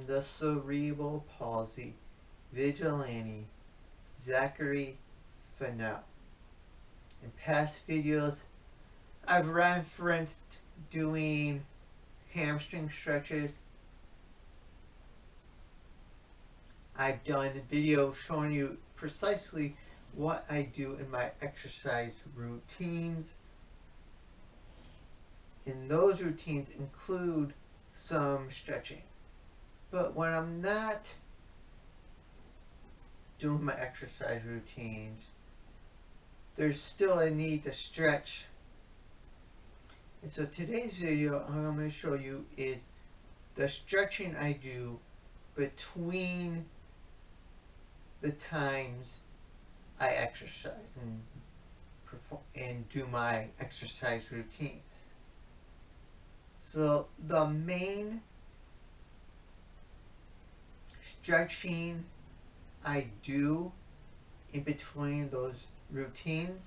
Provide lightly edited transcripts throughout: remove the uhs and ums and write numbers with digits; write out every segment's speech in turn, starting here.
the Cerebral Palsy Vigilante, Zachary Fennell. In past videos, I've referenced doing hamstring stretches. I've done videos showing you precisely what I do in my exercise routines. And those routines include some stretching. But when I'm not doing my exercise routines, there's still a need to stretch. And so today's video I'm going to show you is the stretching I do between the times I exercise and do my exercise routines. So the main stretching I do in between those routines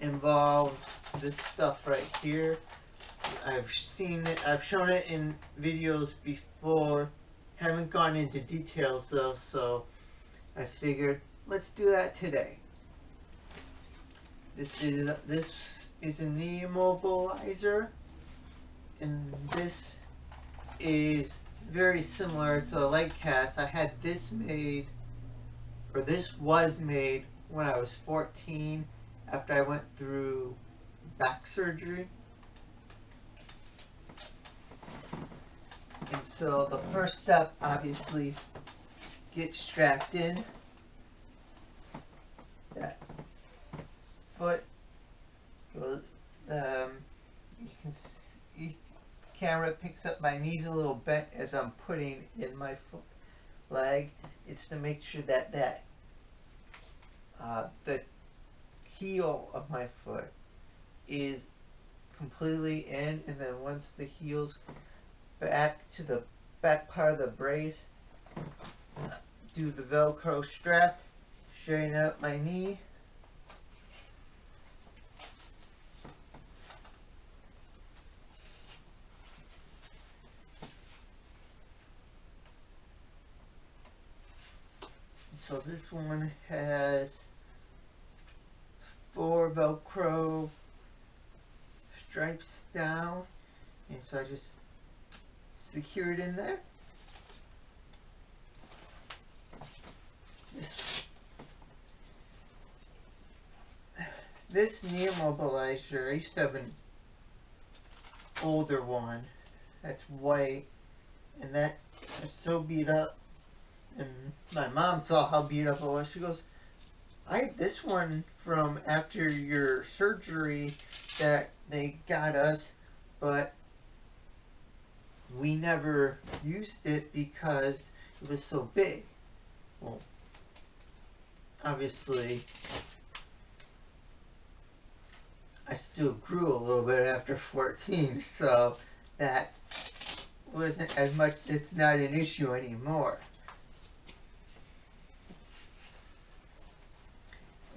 involves this stuff right here. I've seen it, I've shown it in videos before, haven't gone into details though, so I figured let's do that today. This is a knee immobilizer, and this is very similar to the leg cast. I had this made, or this was made when I was 14 after I went through back surgery. And so the first step obviously is get strapped in. That foot goes, you can see, camera picks up my knees a little bent as I'm putting in my foot leg. It's to make sure that the heel of my foot is completely in, and then once the heel's back to the back part of the brace, do the Velcro strap, straighten out my knee. So this one has 4 Velcro stripes down, and so I just secure it in there. This knee immobilizer, I used to have an older one that's white, and that is so beat up, and my mom saw how beat up it was. She goes, I have this one from after your surgery that they got us, but we never used it because it was so big. Well, obviously I still grew a little bit after 14, so that wasn't as much, it's not an issue anymore.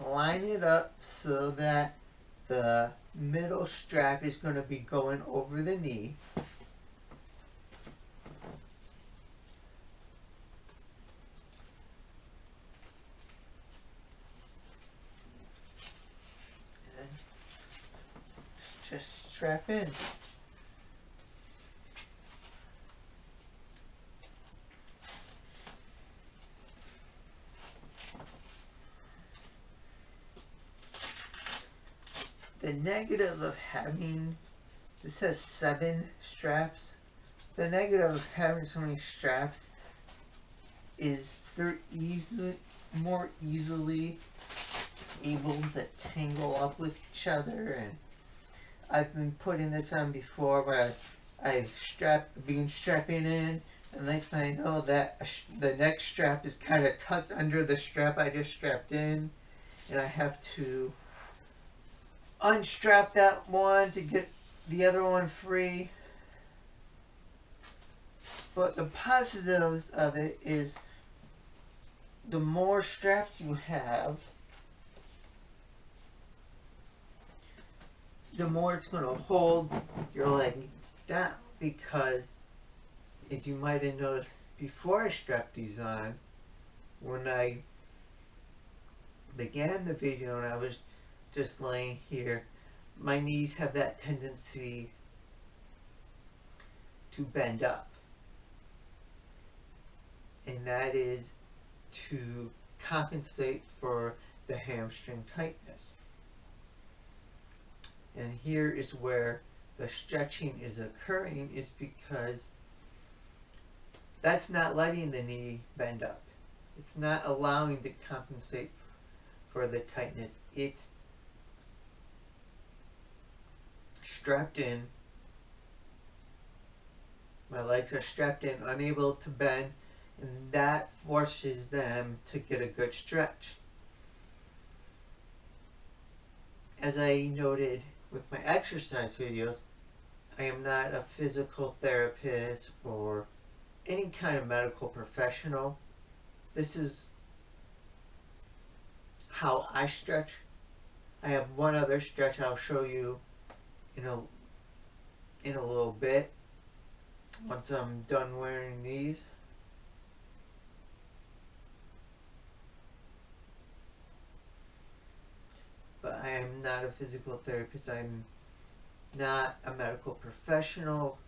Line it up so that the middle strap is going to be going over the knee. And just strap in. The negative of having, this has 7 straps. The negative of having so many straps is they're more easily able to tangle up with each other. And I've been putting this on before where I've been strapping in, and next thing I know that the next strap is kind of tucked under the strap I just strapped in, and I have to unstrap that one to get the other one free. But the positives of it is the more straps you have, the more it's going to hold your leg down, because as you might have noticed before I strapped these on, when I began the video and I was just laying here, my knees have that tendency to bend up, and that is to compensate for the hamstring tightness. And here is where the stretching is occurring, is because that's not letting the knee bend up. It's not allowing to compensate for the tightness. It's strapped in. My legs are strapped in, unable to bend, and that forces them to get a good stretch. As I noted with my exercise videos, I am not a physical therapist or any kind of medical professional. This is how I stretch. I have one other stretch I'll show you in a little bit once I'm done wearing these. But I am not a physical therapist. I'm not a medical professional.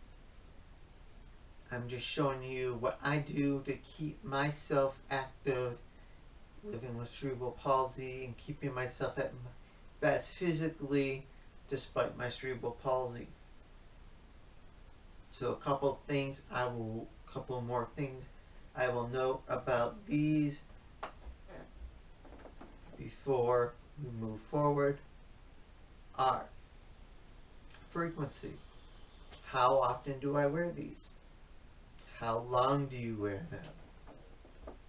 I'm just showing you what I do to keep myself active, living with cerebral palsy, and keeping myself at my best physically despite my cerebral palsy. So a couple more things I will note about these before we move forward are frequency. How often do I wear these? How long do you wear them?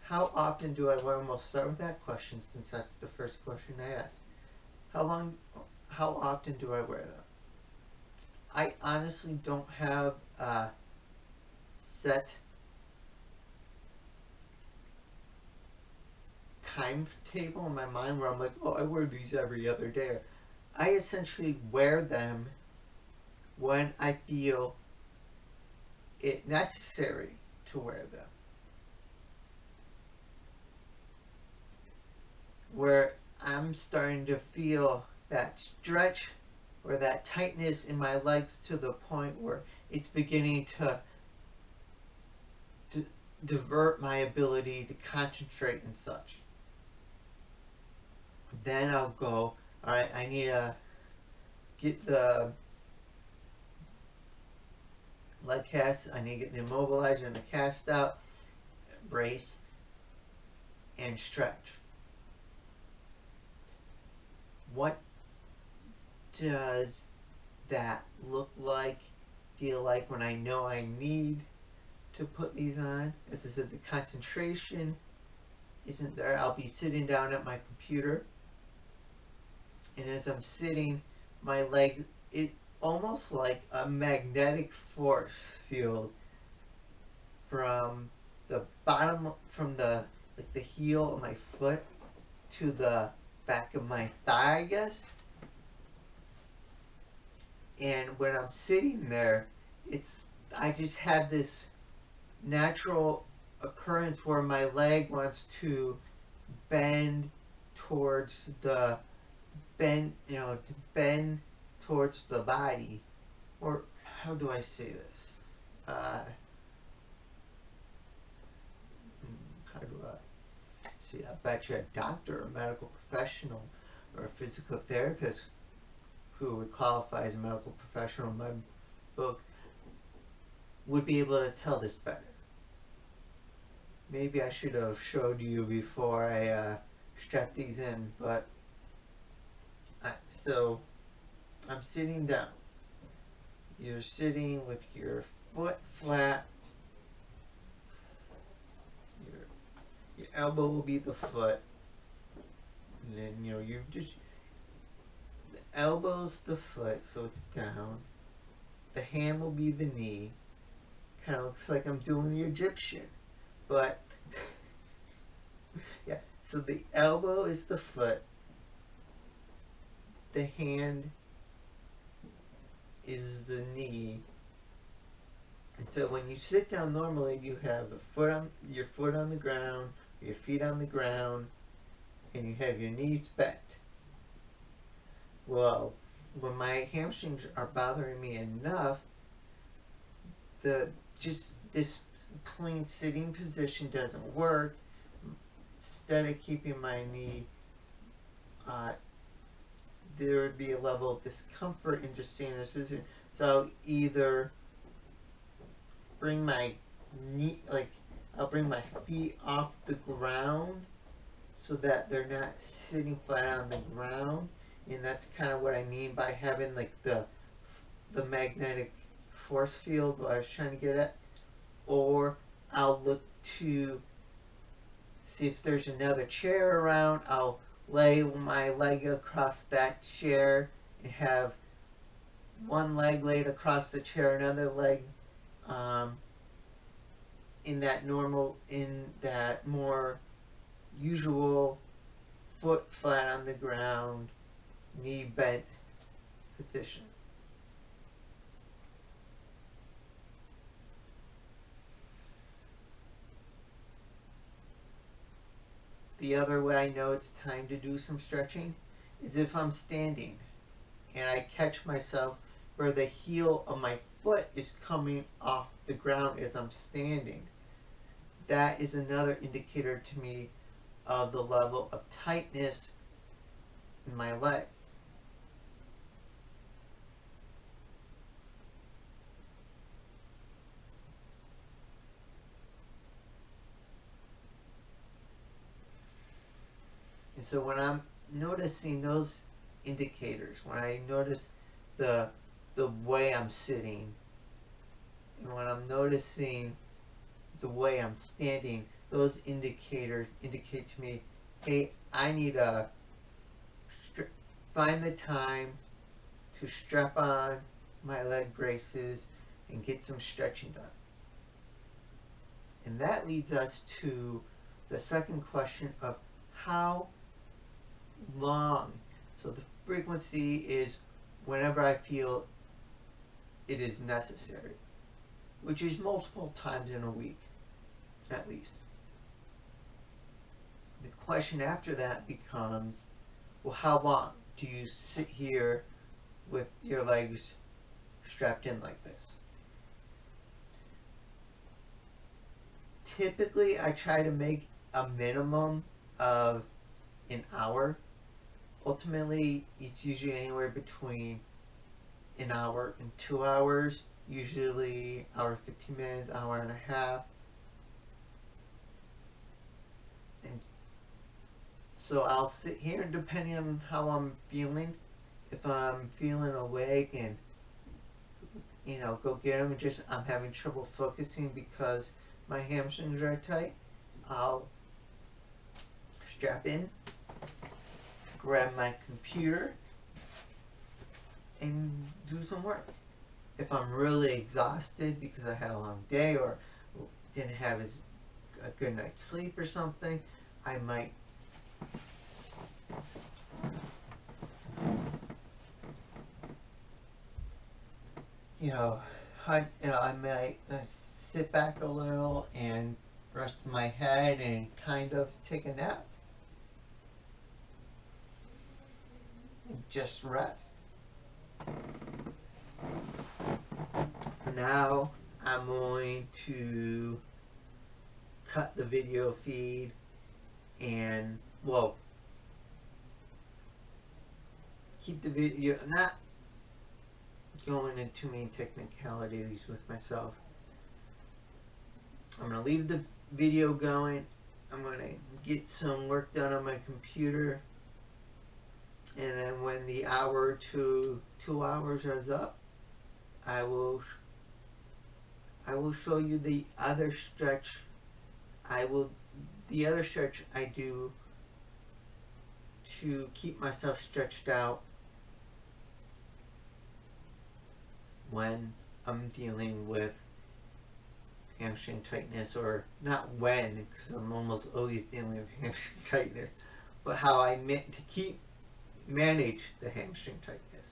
How often do I wear them? We'll start with that question since that's the first question I asked. How often do I wear them? I honestly don't have a set timetable in my mind where I'm like, oh, I wear these every other day. I essentially wear them when I feel it necessary to wear them. Where I'm starting to feel that stretch or that tightness in my legs to the point where it's beginning to divert my ability to concentrate and such. Then I'll go, alright, I need to get the leg cast, I need to get the immobilizer and the cast out, brace, and stretch. What does that look like, feel like when I know I need to put these on? As I said, the concentration isn't there. I'll be sitting down at my computer, and as I'm sitting, my legs, it's almost like a magnetic force field from the bottom, from the heel of my foot to the back of my thigh, I guess. And when I'm sitting there, I just have this natural occurrence where my leg wants to bend towards the towards the body. Or how do I say this? How do I see? I bet you a doctor, a medical professional, or a physical therapist who would qualify as a medical professional in my book would be able to tell this better. Maybe I should have showed you before I strapped these in, but so I'm sitting down. You're sitting with your foot flat. Your elbow will be the foot, and then you just, the elbow's the foot, so it's down. The hand will be the knee. Kind of looks like I'm doing the Egyptian, but yeah. So the elbow is the foot. The hand is the knee. And so when you sit down normally, you have your foot on the ground, your feet on the ground, and you have your knees bent. Well, when my hamstrings are bothering me enough, just this plain sitting position doesn't work. Instead of keeping my knee, there would be a level of discomfort in just staying in this position. So I'll either bring my knee, I'll bring my feet off the ground so that they're not sitting flat on the ground, and that's kind of what I mean by having like the magnetic force field, what I was trying to get at. Or I'll look to see if there's another chair around. I'll lay my leg across that chair and have one leg laid across the chair, another leg in that more usual foot flat on the ground, knee bent position. The other way I know it's time to do some stretching is if I'm standing and I catch myself where the heel of my foot is coming off the ground as I'm standing. That is another indicator to me of the level of tightness in my legs. And so when I'm noticing those indicators, when I notice the way I'm sitting, and when I'm noticing the way I'm standing, those indicators indicate to me, hey, I need to find the time to strap on my leg braces and get some stretching done. And that leads us to the second question of how long. So the frequency is whenever I feel it is necessary, which is multiple times in a week, at least. The question after that becomes, well, how long do you sit here with your legs strapped in like this? Typically, I try to make a minimum of an hour. Ultimately, it's usually anywhere between an hour and 2 hours, usually hour 15 minutes, hour and a half. And so I'll sit here depending on how I'm feeling. If I'm feeling awake and go get them, and I'm having trouble focusing because my hamstrings are tight, I'll strap in, grab my computer, and do some work. If I'm really exhausted because I had a long day or didn't have a good night's sleep or something, I might I might sit back a little and rest my head and kind of take a nap and just rest. For now, I'm going to cut the video feed and, well, keep the video, not going into too many technicalities with myself. I'm going to leave the video going. I'm going to get some work done on my computer, and then when the hour to 2 hours is up, I will show you the other stretch. The other stretch I do to keep myself stretched out when I'm dealing with hamstring tightness, or not when, because I'm almost always dealing with hamstring tightness, but how I meant to manage the hamstring tightness.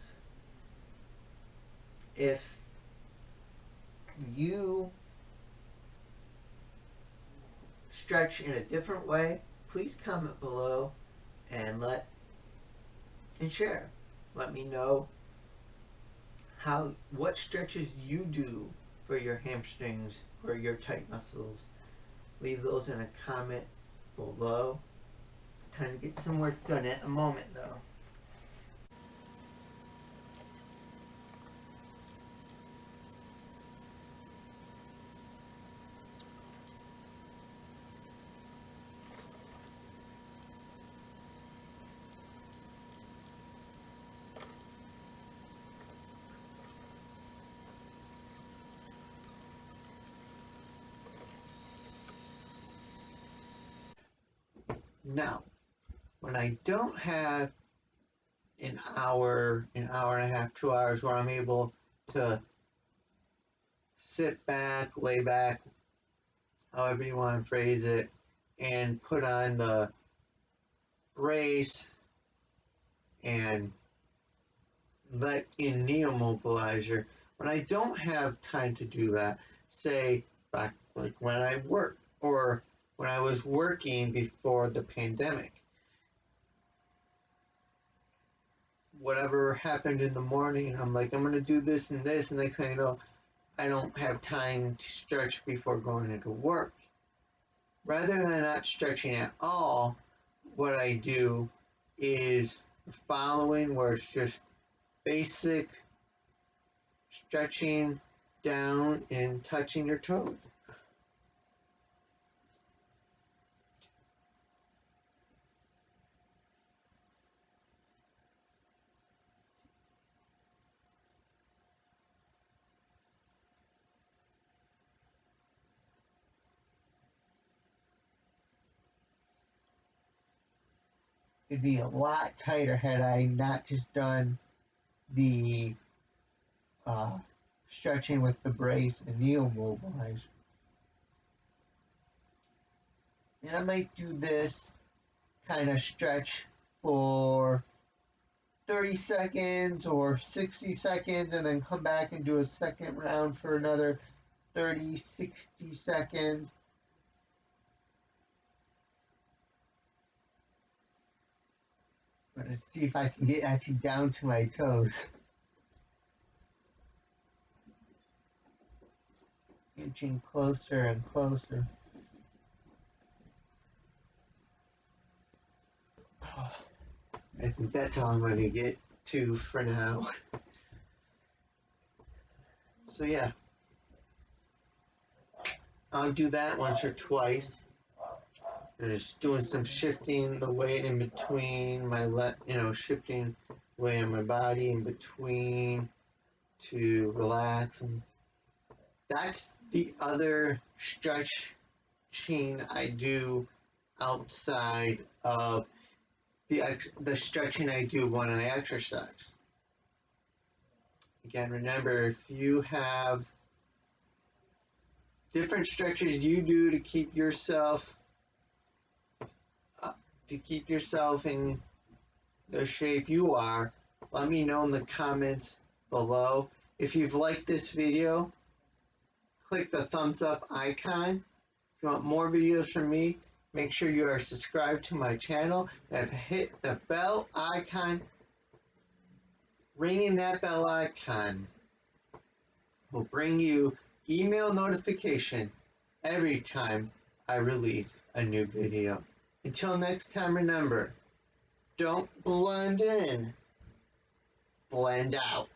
If you stretch in a different way, please comment below and share. Let me know what stretches you do for your hamstrings or your tight muscles. Leave those in a comment below. Time to get some work done at the moment though. Now, when I don't have an hour and a half, 2 hours where I'm able to sit back, lay back, however you want to phrase it, and put on the brace and let in neomobilizer. When I don't have time to do that, say back like when I work or when I was working before the pandemic, whatever happened in the morning, I'm like, I'm gonna do this and this, and next thing I know, I don't have time to stretch before going into work. Rather than not stretching at all, what I do is the following, where it's just basic stretching down and touching your toes. It'd be a lot tighter had I not just done the stretching with the brace and neomobilizer. And I might do this kind of stretch for 30 seconds or 60 seconds and then come back and do a second round for another 30, 60 seconds. I'm going to see if I can get actually down to my toes. Inching closer and closer. I think that's all I'm going to get to for now. So yeah, I'll do that once or twice. And just doing some shifting the weight in between my shifting weight in my body in between to relax. And that's the other stretching I do outside of the stretching I do when I exercise. Again, remember, if you have different stretches you do to keep yourself in the shape you are, let me know in the comments below. If you've liked this video, click the thumbs up icon. If you want more videos from me, make sure you are subscribed to my channel and hit the bell icon. Ringing that bell icon will bring you email notification every time I release a new video. Until next time, remember, don't blend in, blend out.